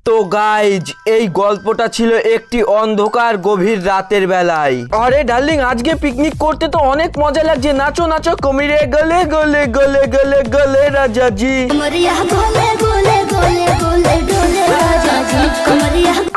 তো গাইজ এই গল্পটা ছিল একটি অন্ধকার গভীর রাতের বেলায়। আরে ডার্লিং, আজকে পিকনিক করতে তো অনেক মজা লাগছে। নাচো নাচো কমিরে গলে গলে গলে গলে গলে রাজাজি।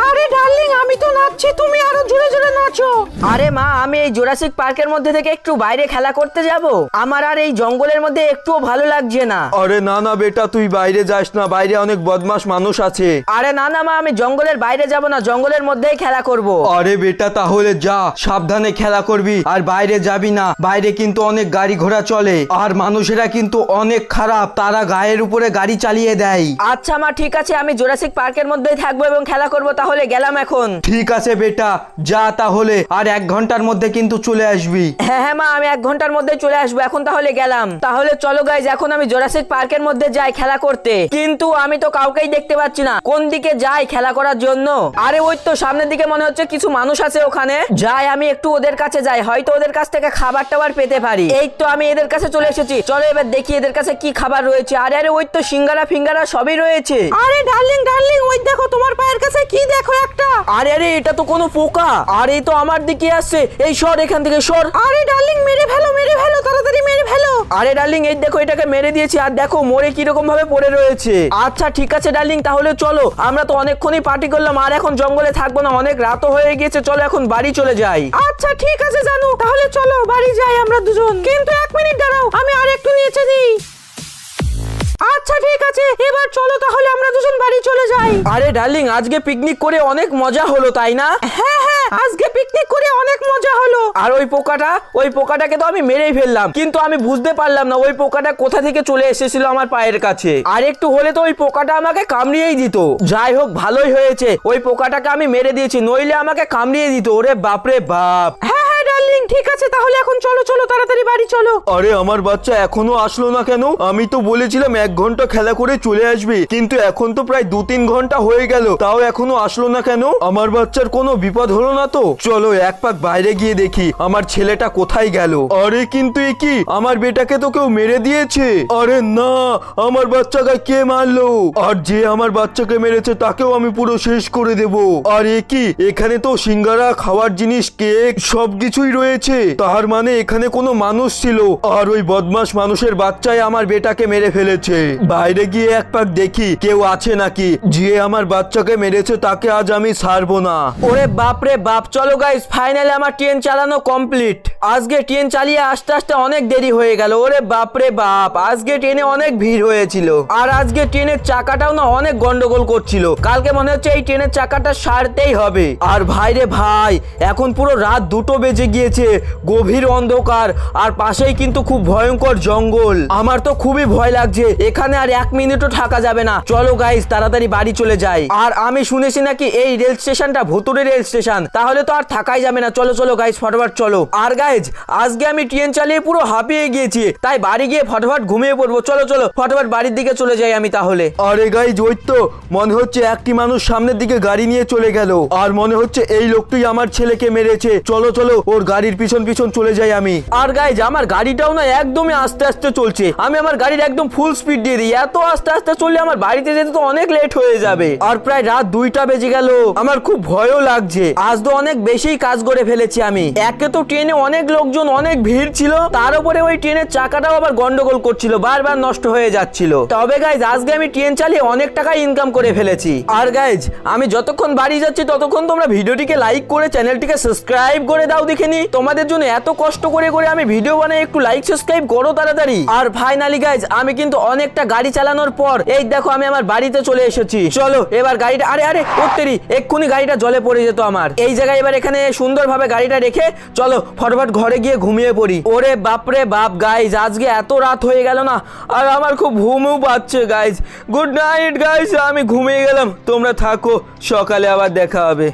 আরে ডার্লিং, আমি তো নাচছি, তুমি আরো জোরে জোরে নাচো। আরে মা, আমি এই জুরাসিক পার্কের মধ্যে থেকে একটু বাইরে খেলা করতে যাব। আমার আর এই জঙ্গলের মধ্যে একটুও ভালো লাগছে না। আরে না না বেটা, তুই বাইরে যাস না, বাইরে অনেক বদমাশ মানুষ আছে। আরে না না মা, আমি জঙ্গলের বাইরে যাব না, জঙ্গলের মধ্যেই খেলা করব। আরে বেটা তাহলে যা, সাবধানে খেলা করবি আর বাইরে যাবি না। বাইরে কিন্তু অনেক গাড়ি ঘোড়া চলে আর মানুষেরা কিন্তু অনেক খারাপ, তারা গায়ের উপরে গাড়ি চালিয়ে দেয়। আচ্ছা মা, ঠিক আছে, আমি জুরাসিক পার্কের মধ্যেই থাকবো এবং খেলা করব। তাহলে গেলাম এখন। ঠিক আছে বেটা, যা তাহলে, আর 1 ঘন্টার মধ্যে কিন্তু চলে আসবি। হ্যাঁ হ্যাঁ মা, আমি 1 ঘন্টার মধ্যে চলে আসবো। এখন তাহলে গেলাম। তাহলে চলো গাইজ, এখন আমি জুরাসিক পার্কের মধ্যে যাই খেলা করতে। কিন্তু আমি তো কাউকেই দেখতে পাচ্ছি না, কোন দিকে যাই খেলা করার জন্য। আরে ওই তো সামনের দিকে মনে হচ্ছে কিছু মানুষ আছে, ওখানে যাই, আমি একটু ওদের কাছে যাই, হয়তো ওদের কাছ থেকে খাবার টাবার পেতে পারি। এই তো আমি এদের কাছে চলে এসেছি, চলো এবার দেখি এদের কাছে কি খাবার রয়েছে। আরে আরে ওই তো সিঙ্গারা ফিঙ্গারা সবই রয়েছে। আরে ডার্লিং ডার্লিং, ওই দেখো তোমার পায়ের কাছে কি দেখো একটা। আরে আরে, এটা তো কোনো পোকা। আরে তো আমার দিকে আসছে, এই সর এখান থেকে সর। আরে ডার্লিং, মেরে ফেলো তাড়াতাড়ি মেরে ফেলো। আরে ডার্লিং, এই দেখো এটাকে মেরে দিয়েছি, আর দেখো মরে কিরকম ভাবে পড়ে রয়েছে। আচ্ছা ঠিক আছে ডার্লিং, তাহলে চলো, আমরা তো অনেকক্ষণই পার্টি করলাম, আর এখন জঙ্গলে থাকবো না, অনেক রাতও হয়ে গিয়েছে, চলো এখন বাড়ি চলে যাই। আচ্ছা ঠিক আছে জানু, তাহলে চলো বাড়ি যাই আমরা দুজন। কিন্তু 1 মিনিট দাঁড়াও, আমি আর একটু নিচে দিই। আচ্ছা ঠিক আছে, এবার চলো তাহলে আমরা দুজন বাড়ি চলে যাই। আরে ডার্লিং, আজকে পিকনিক করে অনেক মজা হলো, তাই না? হ্যাঁ হ্যাঁ, আজকে পিকনিক করে অনেক মজা হলো। আর ওই পোকাটাকে তো আমি মেরেই ফেললাম, কিন্তু আমি বুঝতে পারলাম না ওই পোকাটা কোথা থেকে চলে এসেছিল আমার পায়ের কাছে। আর একটু হলে তো ওই পোকাটা আমাকে কামড়িয়েই দিত। যাই হোক, ভালোই হয়েছে ওই পোকাটাকে আমি মেরে দিয়েছি, নইলে আমাকে কামড়িয়ে দিত। ওরে বাপরে বাপ। হ্যাঁ হ্যাঁ ডার্লিং, ঠিক আছে, তাহলে এখন চলো চলো তাড়াতাড়ি বাড়ি চলো। আরে আমার বাচ্চা এখনো আসলো না কেন? আমি তো বলেছিলাম 1 ঘন্টা খেলা করে চলে আসবে, কিন্তু এখন তো প্রায় 2-3 ঘন্টা হয়ে গেল, তাও এখনো আসলো না কেন? আমার বাচ্চার কোনো বিপদ হলো না তো? চলো এক পাক বাইরে গিয়ে দেখি আমার ছেলেটা কোথায় গেল। আরে কিন্তু এ কি, আমার বেটাকে তো কেউ মেরে দিয়েছে। আরে না, আমার বাচ্চাকে কে মারলো? আর যে আমার বাচ্চাকে মেরেছে তাকেও আমি পুরো শেষ করে দেব। আর এ কি, এখানে তো সিঙ্গারা, খাওয়ার জিনিস, কেক সবকিছুই রয়েছে, তার মানে এখানে কোনো মানুষ ছিল, আর ওই বদমাশ মানুষের বাচ্চাই আমার বেটাকে মেরে ফেলেছে। বাইরে গিয়ে এক পাক দেখি কেউ আছে নাকি, যে আমার বাচ্চাকে মেরেছে তাকে আজ আমি ছাড়বো না। ওরে বাপরে বাপ, চলো গাইস, ফাইনালি আমার ট্রেন চালানো কমপ্লিট। আজকে ট্রেন চালিয়ে আস্তে আস্তে অনেক দেরি হয়ে গেল। ওরে বাপরে বাপ, আজকে ট্রেনে অনেক ভিড় হয়েছিল, আর আজকে ট্রেনের চাকাটাও না অনেক গন্ডগোল করছিল। কালকে মনে হচ্ছে এই ট্রেনের চাকাটা সারতেই হবে। আর ভাই রে ভাই, এখন পুরো রাত 2টো বেজে গিয়েছে, গভীর অন্ধকার, আর পাশেই কিন্তু খুব ভয়ঙ্কর জঙ্গল। আমার তো খুবই ভয় লাগছে, এখানে আর 1 মিনিটও থাকা যাবে না। চলো গাইস, তাড়াতাড়ি বাড়ি চলে যাই। আর আমি শুনেছি নাকি এই রেল স্টেশনটা ভুতুড়ে রেল স্টেশন, তাহলে তো আর থাকাই যাবে না। চলো চলো গাইস, ফটাফট চলো। আর গাইস, আজকে আমি ট্রেন চালিয়ে পুরো হাঁপিয়ে গিয়েছি, তাই বাড়ি গিয়ে ফটাফট ঘুমিয়ে পড়বো। চলো চলো ফটাফট বাড়ির দিকে চলে যাই আমি তাহলে। আরে গাইজ, ওই তো মনে হচ্ছে একটি মানুষ সামনের দিকে গাড়ি নিয়ে চলে গেল, আর মনে হচ্ছে এই লোকটি আমার ছেলেকে মেরেছে। চলো চলো ওর গাড়ির পিছন পিছন চলে যাই আমি। আর গাইজ, আমার গাড়িটাও না একদমই আস্তে আস্তে চলছে, আমি আমার গাড়ির একদম ফুল স্পিড দিয়ে দিই। এত আস্তে আস্তে চললে আমার বাড়িতে যেতে তো অনেক লেট হয়ে যাবে, আর প্রায় রাত 2টা বেজে গেল। আমার খুব ভয়ও লাগছে, আজ তো অনেক বেশি কাজ করে ফেলেছি আমি। একে তো ট্রেনে অনেক লোকজন, অনেক ভিড় ছিল, তার উপরে ওই ট্রেনের চাকাটাও আবার গন্ডগোল করছিল, বারবার নষ্ট হয়ে যাচ্ছিল। তবে গাইজ, আজকে আমি ট্রেন চালিয়ে অনেক টাকা ইনকাম করে ফেলেছি। আর গাইজ, আমি যতক্ষণ বাড়ি যাচ্ছি ততক্ষণ তোমরা ভিডিওটিকে লাইক করে চ্যানেলটিকে সাবস্ক্রাইব করে দাও। দেখেনি তোমাদের জন্য এত কষ্ট করে আমি ভিডিও বানাই, একটু লাইক সাবস্ক্রাইব করো তাড়াতাড়ি। আর ফাইনালি গাইজ, আমি কিন্তু অনেকটা গাড়ি চালানোর পর এই দেখো আমি আমার বাড়িতে চলে এসেছি। চলো এবার গাড়িটা, আরে আরে ওত্তেরি, এক্ষুনি গাড়িটা জলে পড়ে যেত আমার। এই জায়গায় এবার এখানে সুন্দরভাবে গাড়িটা রেখে চলো ফটাফট ঘরে গিয়ে ঘুমিয়ে পড়ি। ওরে বাপরে বাপ গাইজ, আজকে এত রাত হয়ে গেল না, আর আমার খুব ঘুমও পাচ্ছে গাইজ। গুড নাইট গাইজ, আমি ঘুমিয়ে গেলাম, তোমরা থাকো, সকালে আবার দেখা হবে।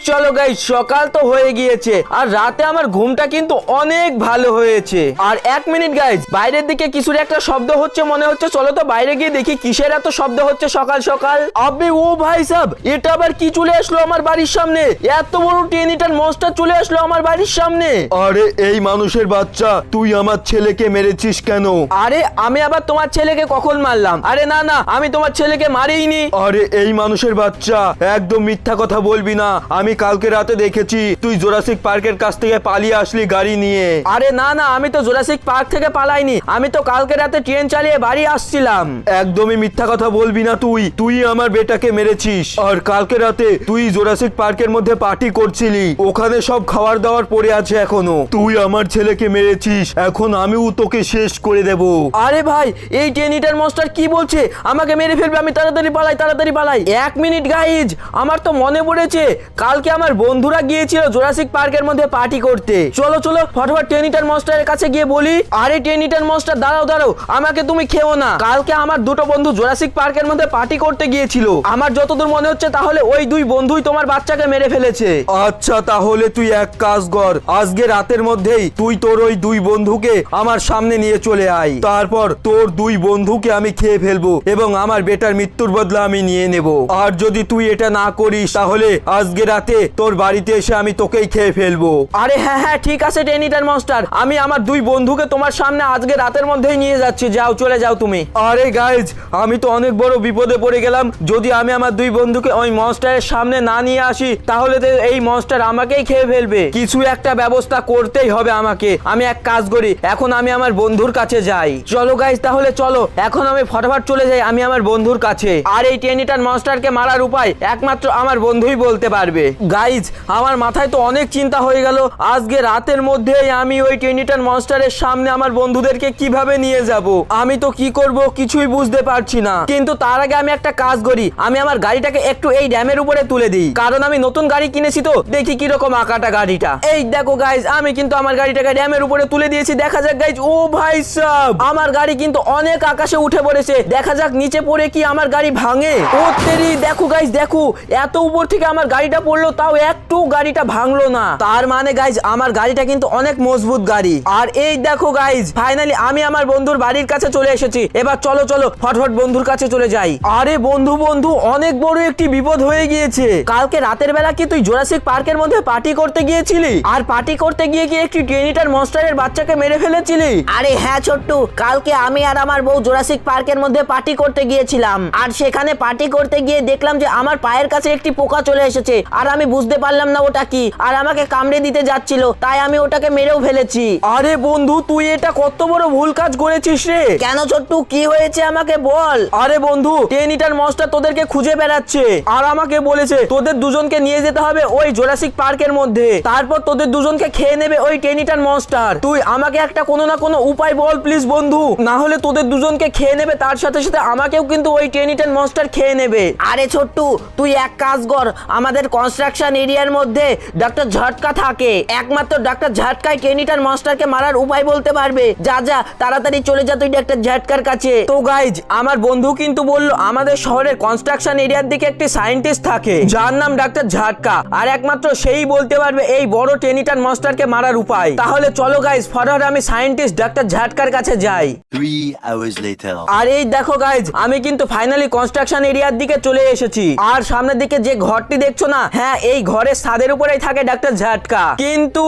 চলো গাইজ, সকাল তো হয়ে গিয়েছে আর রাতে আমার ঘুমটা কিন্তু অনেক ভালো হয়েছে। আর 1 মিনিট গাইজ, বাইরের দিকে কিছুর একটা শব্দ হচ্ছে মনে হচ্ছে, চলো তো বাইরে গিয়ে দেখি কিসের এত শব্দ হচ্ছে সকাল সকাল। আবে ও ভাই সাহেব, এটা আবার কি চলে আসলো আমার বাড়ির সামনে? এত বড় 10 লিটার মনস্টার চলে আসলো আমার বাড়ির সামনে। আরে এই মানুষের বাচ্চা, তুই আমার ছেলেকে মেরেছিস কেন? আরে আমি আবার তোমার ছেলেকে কখন মারলাম? আরে না না, আমি তোমার ছেলেকে মারিনি। আরে এই মানুষের বাচ্চা, একদম মিথ্যা কথা বলবি না। আমি কালকে রাতে দেখেছি তুই জোরাসিক পার্কের কাছ থেকে পালিয়ে আসলি গাড়ি নিয়ে। আরে না না, আমি তো জোরাসিক পার্ক থেকে পালাইনি, আমি তো কালকে রাতে ট্রেন চালিয়ে বাড়ি আসছিলাম। একদমই মিথ্যা কথা বলবি না। তুই আমার বেটাকে মেরেছিস। আর কালকে রাতে তুই জোরাসিক পার্কের মধ্যে পার্টি করছিলি, ওখানে সব খাবার দাবার পড়ে আছে এখনো। তুই আমার ছেলেকে মেরেছিস, এখন আমিও তোকে শেষ করে দেব। আরে ভাই, এই 10 লিটার মনস্টার কি বলছে? আমাকে মেরে ফেলবে, আমি তাড়াতাড়ি পালাই, তাড়াতাড়ি পালাই। 1 মিনিট গাইজ, আমার তো মনে পড়েছে কালকে আমার বন্ধুরা গিয়েছিল জোরাসিক পার্কের মধ্যে পার্টি করতে। চলো চলো ফটাফট 10 লিটার মনস্টারের কাছে গিয়ে বলি। আরে 10 লিটার মনস্টার, দাঁড়াও দাঁড়াও, আমাকে তুমি খেও না। কালকে আমার দুটো বন্ধু জোরাসিক পার্কের মধ্যে পার্টি করতে গিয়েছিল, আমার যতদূর মনে হচ্ছে তাহলে ওই 2 বন্ধুই তোমার বাচ্চাকে মেরে ফেলেছে। আচ্ছা তাহলে তুই এক কাজ কর, আজকে রাতের মধ্যেই তুই তোর ওই 2 বন্ধুকে আমার সামনে নিয়ে চলে আয়। তারপর তোর 2 বন্ধুকে আমি খেয়ে ফেলবো এবং আমার বেটার মৃত্যুর বদলা আমি নিয়ে নেব। আর যদি তুই এটা না করিস তাহলে আজকে রাতে তোর বাড়িতে এসে আমি তোকেই খেয়ে ফেলবো। আরে হ্যাঁ হ্যাঁ ঠিক আছে 10 লিটার মনস্টার, আমি আমার 2 বন্ধুকে তোমার সামনে আজকে রাতের মধ্যেই নিয়ে যাচ্ছি, যাও চলে যাও তুমি। আরে গাইজ, আমি তো অনেক বড় বিপদে পড়ে গেলাম। যদি আমি আমার 2 বন্ধুকে ওই মনস্টারের সামনে না নিয়ে আসি তাহলে তো এই মনস্টার আমাকেই খেয়ে ফেলবে। কিছু একটা ব্যবস্থা করতেই হবে আমাকে। আমি এক কাজ করি, এখন আমি আমার বন্ধুর কাছে যাই। চলো গাইজ, তাহলে চলো এখন আমি ফটাফট চলে যাই আমি আমার বন্ধুর কাছে। আর এই 10 লিটার মনস্টারকে মারার উপায় একমাত্র আমার বন্ধুই বলতে পারবে। গাইজ, আমার মাথায় তো অনেক চিন্তা হয়ে গেল, আজকে রাতের মধ্যেই আমি ওই 10 লিটার মনস্টারের সামনে আমার বন্ধুদেরকে কিভাবে নিয়ে যাব। আমি তো কি করব কিছুই বুঝতে পারছি না। কিন্তু তার আগে আমি একটা কাজ করি, আমি আমার গাড়িটাকে একটু এই ড্যামের উপরে তুলে দিই, কারণ আমি নতুন গাড়ি কিনেছি তো, দেখি কিরকম আঁকাটা গাড়িটা। এই দেখো গাইজ, আমি কিন্তু আমার গাড়িটাকে ড্যামের উপরে তুলে দিয়েছি। দেখা যাক গাইজ, ও ভাই সাহেব, আমার গাড়ি কিন্তু অনেক আকাশে উঠে পড়েছে। দেখা যাক নিচে পড়ে কি আমার গাড়ি ভাঙে। ও তেরি, দেখো গাইজ দেখো, এত উপর থেকে আমার গাড়িটা পড়লো তাও একটু গাড়িটা ভাঙলো না। তার মানে গাইজ আমার গাড়িটা কিন্তু অনেক মজবুত গাড়ি। আর এই দেখো গাইজ, ফাইনালি আমি আমার বন্ধুর বাড়ির কাছে চলে এসেছি। এবার চলো চলো ফটফট বন্ধুর কাছে চলে যাই। আরে বন্ধু বন্ধু, অনেক বড় একটি বিপদ হয়ে গিয়েছে। কালকে রাতের বেলা কি তুই জোরাসিক পার্কের মধ্যে পার্টি করতে গিয়েছিলি? আর পার্টি করতে গিয়ে কি একটি 10 লিটার মনস্টারের বাচ্চাকে মেরে ফেলেছিলি? আরে হ্যাঁ ছোট্টু, কালকে আমি আর আমার বউ জোরাসিক পার্কের মধ্যে পার্টি করতে গিয়েছিলাম। আর সেখানে পার্টি করতে গিয়ে দেখলাম যে আমার পায়ের কাছে একটি পোকা চলে এসেছে, আর আমি বুঝতে পারলাম না ওটা কি, আর আমাকে কামড়ে দিতে যাচ্ছিল, তাই আমি ওটাকে মেরেও ফেলেছি। আরে বন্ধু, তুই এটা কত বড় ভুল কাজ করেছিস রে। কেন ছোট্টু, কি হয়েছে আমাকে বল। আরে বন্ধু, 10 লিটার মনস্টার তোদেরকে খুঁজে বেড়াচ্ছে আর আমাকে বলেছে তোদের দুজনকে নিয়ে যেতে হবে ওই জোরাসিক পার্কের মধ্যে, তারপর তোদের দুজনকে খেয়ে নেবে ওই 10 লিটার মনস্টার। তুই আমাকে একটা কোনো না কোনো উপায় বল প্লিজ বন্ধু, না হলে তোদের দুজনকে খেয়ে নেবে, তার সাথে সাথে আমাকেও কিন্তু ওই 10 লিটার মনস্টার খেয়ে নেবে। আরে ছোট্টু, তুই এক কাজ কর, আমাদের কনস্ট্রাকশন এরিয়ার মধ্যে ডাক্তার ঝটকা থাকে, একমাত্র ডাক্তার ঝটকাই 10 লিটার মনস্টারকে মারার উপায় বলতে পারবে। যা যা তাড়াতাড়ি চলে যা তুই ডাক্তার ঝটকার কাছে। তো গাইজ, আমার বন্ধু কিন্তু বলল আমাদের শহরের কনস্ট্রাকশন এরিয়ার দিকে একটি সায়েন্টিস্ট থাকে যার নাম ডাক্তার ঝটকা, আর একমাত্র সেই বলতে পারবে এই বড় 10 লিটার মনস্টারকে মারার উপায়। তাহলে চলো গাইজ, ফটাফট আমি সায়েন্টিস্ট ডাক্তার ঝটকার কাছে যাই। 3 hours later. আর এই দেখো গাইজ, আমি কিন্তু ফাইনালি কনস্ট্রাকশন এরিয়ার দিকে চলে এসেছি। আর সামনের দিকে যে ঘরটি দেখছো না, হ্যাঁ এই ঘরের ছাদের উপরেই থাকে ডাক্তার ঝটকা। কিন্তু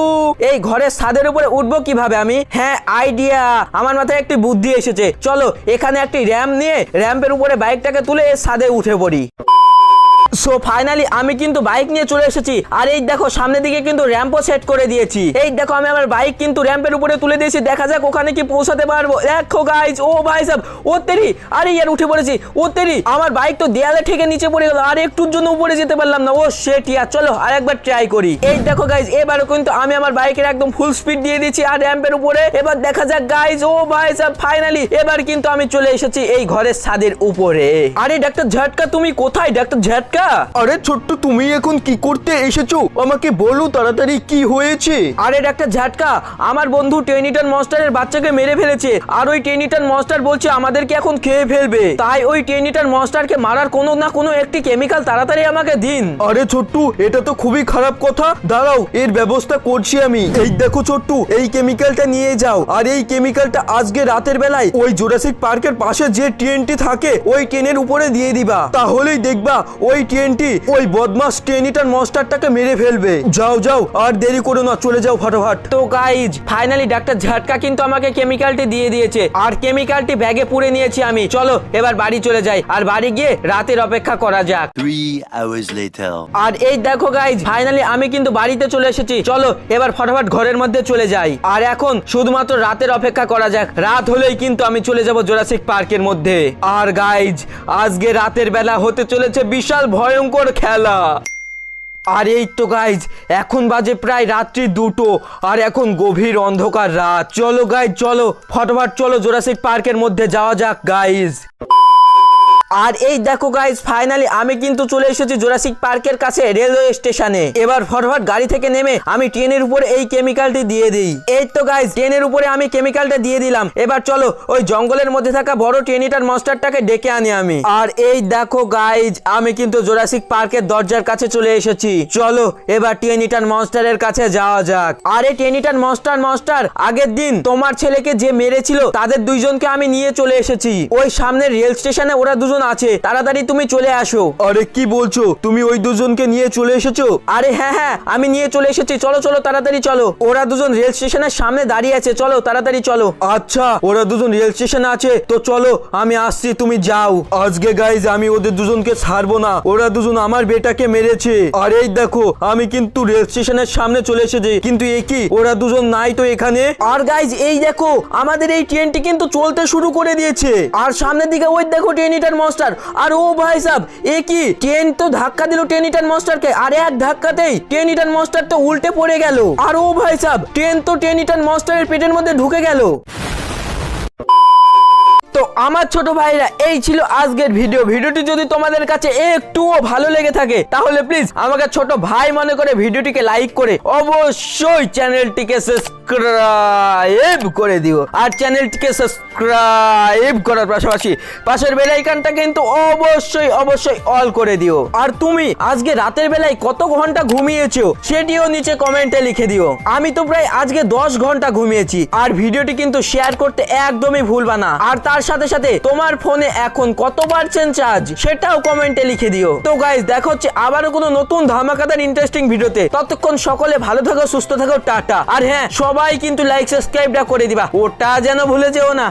এই ঘরের ছাদের উপরে উঠবো কিভাবে আমি? হ্যাঁ আইডিয়া, আমার মাথায় একটি বুদ্ধি এসেছে। চলো এখানে একটি র্যাম্প নিয়ে র্যাম্পের উপরে বাইকটাকে তুলে এর ছাদে উঠে পড়ি। সো ফাইনালি আমি কিন্তু বাইক নিয়ে চলে এসেছি। আর এই দেখো সামনের দিকে কিন্তু র্যাম্পও সেট করে দিয়েছি। এই দেখো আমি আমার বাইক কিন্তু র্যাম্পের উপরে তুলে দিয়েছি, দেখা যাক ওখানে কি পৌঁছাতে পারবো। দেখো গাইজ, ও ভাই সাহেব, ও তেরি, আরে ইয়ার উঠে পড়েছি। ও তেরি, আমার বাইক তো দেয়ালে ঠেকে নিচে পড়ে গেল, আর একটুর জন্য উপরে যেতে পারলাম না। ও শেট ইয়ার, চলো আর একবার ট্রাই করি। এই দেখো গাইজ, এবারও কিন্তু আমি আমার বাইকের একদম ফুল স্পিড দিয়ে দিচ্ছি আর র্যাম্পের উপরে। এবার দেখা যাক গাইজ, ও ভাই সাহেব ফাইনালি এবার কিন্তু আমি চলে এসেছি এই ঘরের ছাদের উপরে। আরে ডাক্তার ঝটকা, তুমি কোথায় ডাক্তার ঝটকা? ঝাটকা। আরে ছোট্ট, তুমি এখন কি করতে এসেছো? আমাকে বলো তাড়াতাড়ি কি হয়েছে। আরে ডাক্তার ঝাটকা, আমার বন্ধু টেনিটন মনস্টারের বাচ্চাকে মেরে ফেলেছে, আর ওই টেনিটন মনস্টার বলছে আমাদেরকে এখন খেয়ে ফেলবে। তাই ওই টেনিটন মনস্টারকে মারার কোনো না কোনো একটি কেমিক্যাল তাড়াতাড়ি আমাকে দিন। আরে ছোট্টু, এটা তো খুবই খারাপ কথা। দাঁড়াও, এর ব্যবস্থা করছি আমি। এই দেখো ছোট্টু, এই কেমিক্যালটা নিয়ে যাও, আর এই কেমিক্যালটা আজকে রাতের বেলায় ওই জুরাসিক পার্কের পাশে যে টিএনটি থাকে ওই ট্রেনের উপরে দিয়ে দিবা। তাহলেই দেখবা ওই টিএনটি ওই বদমাস টেনিটন মনস্টারটাকে মেরে ফেলবে। যাও যাও, আর দেরি করো না, চলে যাও ফাটাফাট। তো গাইজ ফাইনালি ডাক্তার ঝাটকা কিন্তু আমাকে কেমিক্যালটি দিয়ে দিয়েছে, আর কেমিক্যালটি ব্যাগে পুরে নিয়েছি আমি। চলো এবার বাড়ি চলে যাই, আর বাড়ি গিয়ে রাতের অপেক্ষা করা যাক। 3 hours later. আর এই দেখো গাইজ ফাইনালি আমি কিন্তু বাড়িতে চলে এসেছি। চলো এবার ফটাফট ঘরের মধ্যে চলে যাই, আর এখন শুধুমাত্র রাতের অপেক্ষা করা যাক। রাত হলেই কিন্তু আমি চলে যাব জুরাসিক পার্কের মধ্যে। আর গাইজ আজকে রাতের বেলা হতে চলেছে বিশাল ভয়ঙ্কর খেলা। আর এই তো গাইজ এখন বাজে প্রায় রাত্রি 2টো, আর এখন গভীর অন্ধকার রাত। চলো গাইজ চলো ফটাফট চলো জুরাসিক পার্কের মধ্যে যাওয়া যাক গাইজ। আর এই দেখো গাইজ ফাইনালি আমি কিন্তু চলে এসেছি জুরাসিক পার্কের কাছে রেলওয়ে স্টেশনে। এবার ফটাফট গাড়ি থেকে নেমে আমি ট্রেনের উপরে এই কেমিক্যালটি দিয়ে দিই। এই তো গাইজ ট্রেনের উপরে আমি কেমিক্যালটা দিয়ে দিলাম। এবার চলো ওই জঙ্গলের মধ্যে থাকা বড় টেনিটন মনস্টারটাকে ডেকে আনি আমি। আর এই দেখো গাইজ আমি কিন্তু জুরাসিক পার্কের দরজার কাছে চলে এসেছি। চলো এবার টেনিটন মনস্টারের কাছে যাওয়া যাক। আর এই টেনিটন মনস্টার আগের দিন তোমার ছেলেকে যে মেরেছিল তাদের দুইজনকে আমি নিয়ে চলে এসেছি। ওই সামনের রেল স্টেশনে ওরা দুজন আছে, তাড়াতাড়ি তুমি চলে আসো। আরে কি বলছো, তুমি ওই দুজনকে নিয়ে চলে এসেছো? আরে হ্যাঁ আমি নিয়ে চলে এসেছি। চলো চলো তাড়াতাড়ি চলো, ওরা দুজন রেল স্টেশনের সামনে দাঁড়িয়ে আছে। চলো তাড়াতাড়ি চলো। আচ্ছা, ওরা দুজন রেল স্টেশনে আছে তো চলো, আমি আসছি, তুমি যাও। আজকে গাইজ আমি ওদের দুজনকে ছাড়বো না, ওরা দুজন আমার বেটাকে মেরেছে। আর এই দেখো আমি কিন্তু রেল স্টেশনের সামনে চলে এসেছি, কিন্তু এ কি ওরা দুজন নাই তো এখানে। আর গাইজ এই দেখো আমাদের এই ট্রেনটি কিন্তু চলতে শুরু করে দিয়েছে, আর সামনের দিকে ওই দেখো টেনিটন মনস্টার। আর ও ভাই সাহেব, এ কি ট্রেন তো ধাক্কা দিল টেনিটন মনস্টারকে, আর এক ধাক্কাতেই টেনিটন মনস্টার তো উল্টে পড়ে গেল। আর ও ভাই সাহেব, ট্রেন তো টেনিটন মনস্টারের পেটের মধ্যে ঢুকে গেল। তো আমার ছোট ভাইরা এই ছিল আজকের ভিডিওটি যদি তোমাদের কাছে একটুও ভালো লেগে থাকে তাহলে প্লিজ আমাকে ছোট ভাই মনে করে ভিডিওটিকে লাইক করে অবশ্যই চ্যানেলটিকে সাবস্ক্রাইব করে দিও। আর চ্যানেলটিকে সাবস্ক্রাইব করার পাশাপাশি পাশের বেল আইকনটা কিন্তু অবশ্যই অল করে দিও। আর তুমি আজকে রাতের বেলায় কত ঘন্টা ঘুমিয়েছো সেটিও নিচে কমেন্টে লিখে দিও। আমি তো প্রায় আজকে 10 ঘন্টা ঘুমিয়েছি। আর ভিডিওটি কিন্তু শেয়ার করতে একদমই ভুলবা না। আর তার সাথে সাথে তোমার ফোনে এখন কত পার্সেন্ট চার্জ সেটাও কমেন্টে লিখে দিও। তো গাইস দেখা হচ্ছে আবারও কোনো নতুন ধামাকাদার ইন্টারেস্টিং ভিডিওতে। ততক্ষণ সকলে ভালো থাকো, সুস্থ থাকো, টাটা। আর হ্যাঁ সবাই কিন্তু লাইক সাবস্ক্রাইবটা করে দিবা, ওটা যেন ভুলে যেও না।